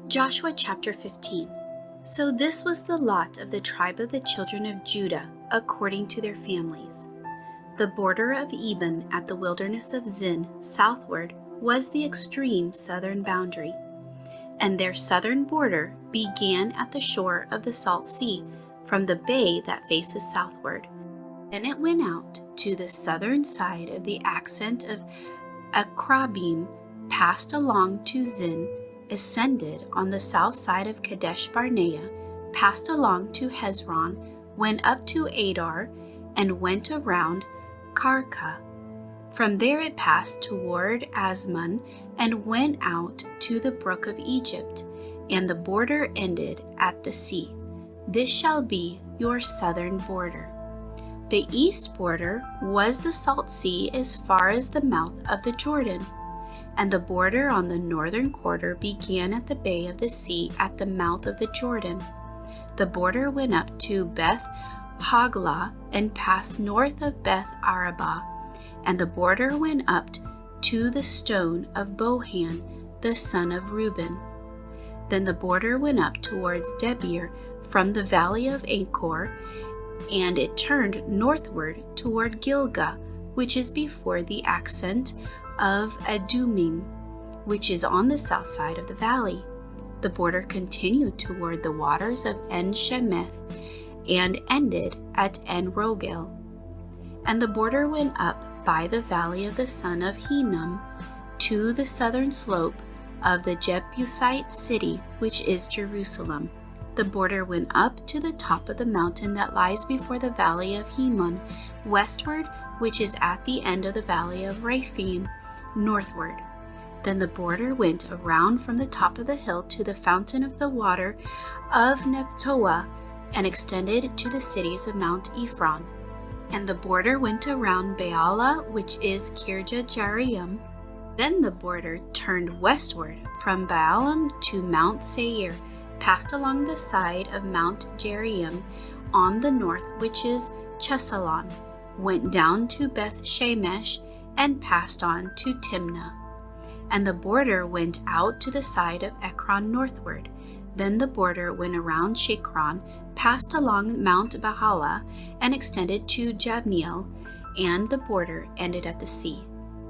Joshua chapter 15. So this was the lot of the tribe of the children of Judah, according to their families. The border of Eben at the wilderness of Zin, southward, was the extreme southern boundary. And their southern border began at the shore of the Salt Sea, from the bay that faces southward. Then it went out to the southern side of the ascent of Akrabim, passed along to Zin, ascended on the south side of Kadesh Barnea, passed along to Hezron, went up to Adar, and went around Karka. From there it passed toward Asmon, and went out to the brook of Egypt, and the border ended at the sea. This shall be your southern border. The east border was the Salt Sea as far as the mouth of the Jordan, and the border on the northern quarter began at the bay of the sea at the mouth of the Jordan. The border went up to Beth Hoglah and passed north of Beth Arabah, and the border went up to the stone of Bohan, the son of Reuben. Then the border went up towards Debir from the valley of Achor, and it turned northward toward Gilgal, which is before the ascent of Adumim, which is on the south side of the valley. The border continued toward the waters of En-Shemeth and ended at En-Rogel. And the border went up by the valley of the son of Hinnom to the southern slope of the Jebusite city, which is Jerusalem. The border went up to the top of the mountain that lies before the valley of Hemon, westward, which is at the end of the valley of Rephaim, northward. Then the border went around from the top of the hill to the fountain of the water of Nephtoah, and extended to the cities of Mount Ephron. And the border went around Baalah, which is Kirjath-jearim. Then the border turned westward from Baalim to Mount Seir, passed along the side of Mount Jearim on the north, which is Chesalon, went down to Beth Shemesh, and passed on to Timnah. And the border went out to the side of Ekron northward. Then the border went around Shekron, passed along Mount Bahala, and extended to Jabneel, and the border ended at the sea.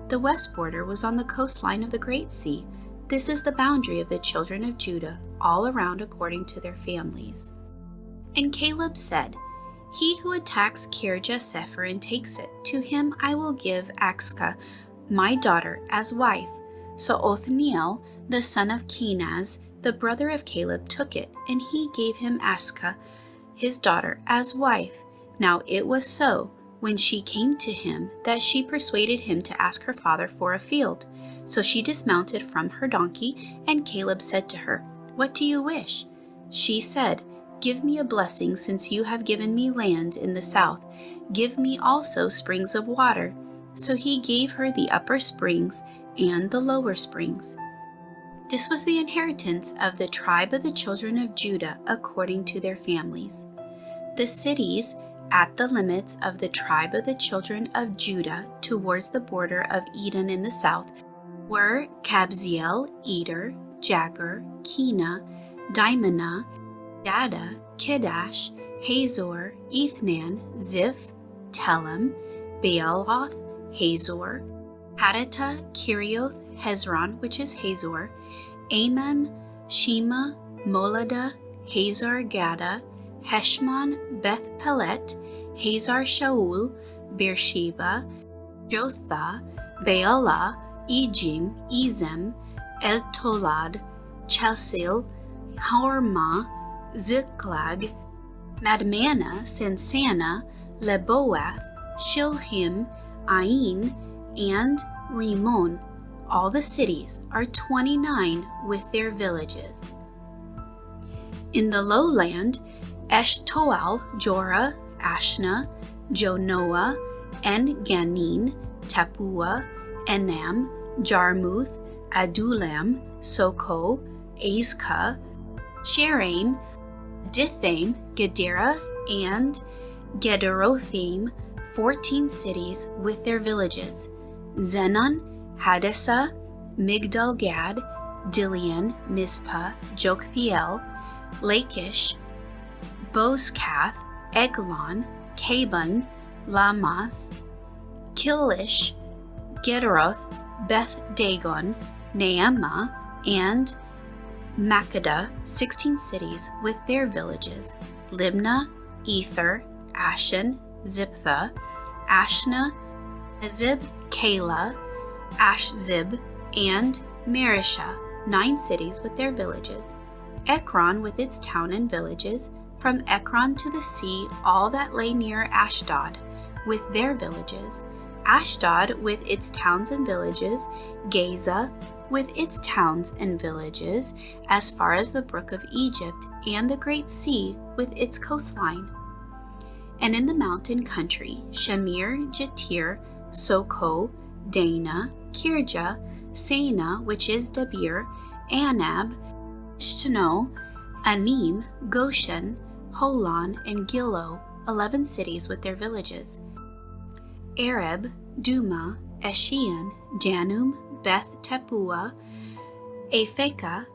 The west border was on the coastline of the Great Sea. This is the boundary of the children of Judah, all around according to their families. And Caleb said, He who attacks Kirjath-sepher and takes it, to him I will give Achsah, my daughter, as wife. So Othniel, the son of Kenaz, the brother of Caleb, took it, and he gave him Achsah, his daughter, as wife. Now it was so, when she came to him, that she persuaded him to ask her father for a field. So she dismounted from her donkey, and Caleb said to her, What do you wish? She said, Give me a blessing, since you have given me land in the south. Give me also springs of water. So he gave her the upper springs and the lower springs. This was the inheritance of the tribe of the children of Judah according to their families. The cities at the limits of the tribe of the children of Judah towards the border of Edom in the south were Kabzeel, Eder, Jagur, Kena, Dimonah, Gada, Kedash, Hazor, Ethnan, Ziph, Telem, Baaloth, Hazor, Hadattah, Kerioth, Hezron, which is Hazor, Ammon, Shema, Moladah, Hazar Gada, Heshmon, Beth Pelet, Hazar Shaul, Beersheba, Jothah, Baalah, Ejim, Ezem, El-Tolad, Chesil, Hormah, Ziklag, Madmannah, Sansannah, Leboath, Shilhim, Ain, and Rimmon. All the cities are 29 with their villages. In the lowland, Eshtoal, Jorah, Ashna, Jonoah, En-Ganin, Tappuah, Enam, Jarmuth, Adullam, Soko, Azekah, Sheraim, Dithaim, Gedera, and Gederothim, 14 cities with their villages. Zenon, Hadassah, Migdal-Gad, Dilian, Mizpah, Joktheel, Lachish, Bozkath, Eglon, Kabon, Lamas, Kilish, Gederoth, Beth Dagon, Naamah, and Makkedah, 16 cities with their villages, Libnah, Ether, Ashan, Ziphtha, Ashna, Azib, Kala, Ashzib, and Marishah, 9 cities with their villages, Ekron with its town and villages, from Ekron to the sea all that lay near Ashdod, with their villages, Ashdod with its towns and villages, Gaza with its towns and villages, as far as the brook of Egypt, and the great sea with its coastline. And in the mountain country, Shamir, Jatir, Soko, Dana, Kirjah, Sana, which is Debir, Anab, Shno, Anim, Goshen, Holon, and Gilo, 11 cities with their villages, Arab, Duma, Eshian, Janum, Beth Tappuah, Aphekah,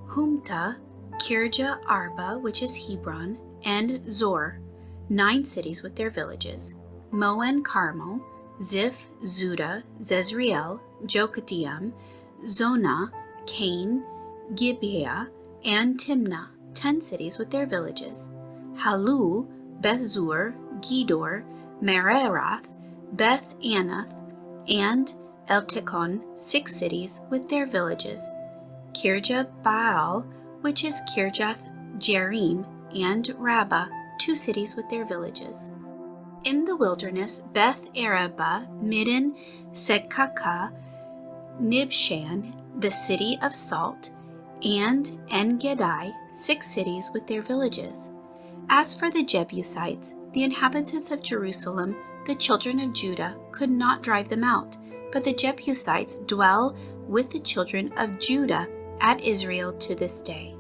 Humta, Kirjah Arba, which is Hebron, and Zor, 9 cities with their villages, Moen Carmel, Ziph, Zudah, Zezreel, Jokdeam, Zonah, Cain, Gibeah, and Timnah, 10 cities with their villages, Halu, Beth-zur, Gedor, Merarath, Beth Anath, and Eltekon, 6 cities with their villages, Kirjah Baal, which is Kirjath Jearim, and Rabbah, 2 cities with their villages. In the wilderness, Beth Arabah, Middin, Sekaka, Nibshan, the city of salt, and En-gedi, 6 cities with their villages. As for the Jebusites, the inhabitants of Jerusalem, the children of Judah, could not drive them out, but the Jebusites dwell with the children of Judah at Israel to this day.